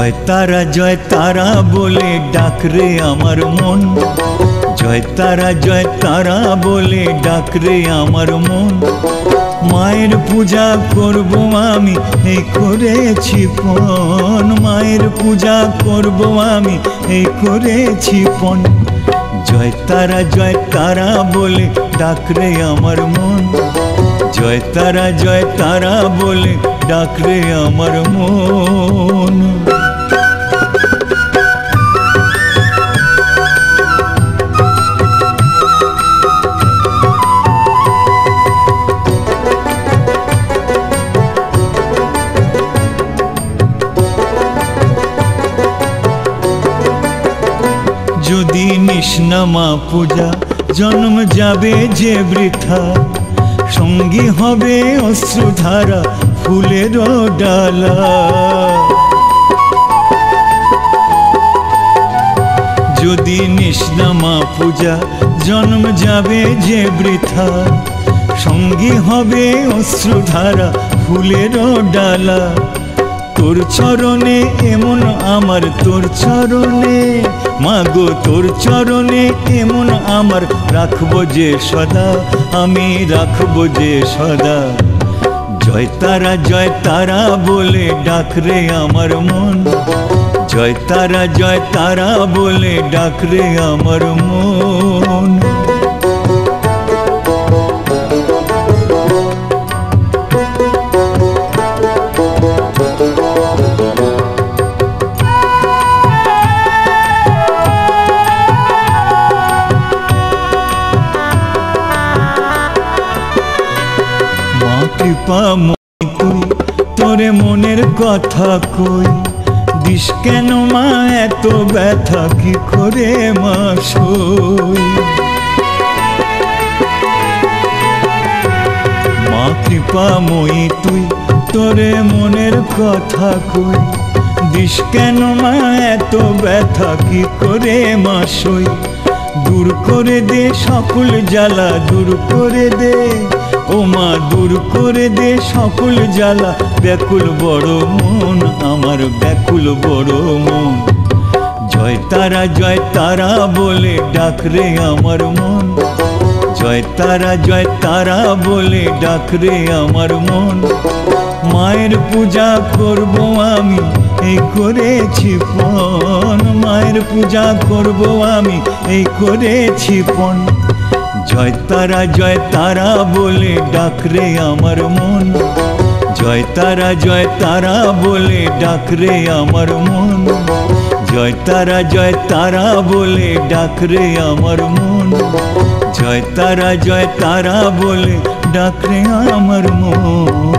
জয় তারা বলে ডাক রে আমার মন, জয় তারা বলে ডাক রে আমার মন। মায়ের পূজা করব আমি এই করেছি পণ, মায়ের পূজা করব আমি এই করেছি পণ। জয় তারা বলে ডাক রে আমার মন, জয় তারা বলে ডাক রে আমার মন। যদি নিষ্ণামা পূজা জন্ম যাবে যে বৃথা, সঙ্গী হবে অশ্রুধারা ফুলের ডালা। যদি নিষ্ণামা পূজা জন্ম যাবে যে বৃথা, সঙ্গী হবে অশ্রুধারা ফুলের ডালা। তোর চরণে এমন আমার, তোর চরণে মাগো তোর চরণে এমন আমার, রাখবো যে সদা আমি রাখবো যে সদা। জয় তারা বলে ডাক রে আমার মন, জয় তারা বলে ডাক রে আমার মন। কৃপাময়ী তুই তোরে মনের কথা কই, দিস কেন মা এত ব্যথা কি করে মা সই। মা কৃপাময়ী তুই তোরে মনের কথা কই, দিস কেন মা এত ব্যথা কি করে মা সই। দূর করে দে সকল জ্বালা, দূর করে দে ও মা দূর করে দে সকল জ্বালা। ব্যাকুল বড় মন আমার, ব্যাকুল বড় মন। জয় তারা বলে ডাক রে আমার মন, জয় তারা বলে ডাক রে আমার মন। মায়ের পূজা করব আমি এই করেছি পণ, মায়ের পূজা করব আমি এই করেছি পণ। জয় তারা বলে ডাক রে আমার মন, জয় তারা বলে ডাক রে আমার মন। জয় তারা বলে ডাক রে আমার মন, জয় তারা বলে ডাক রে আমার মন।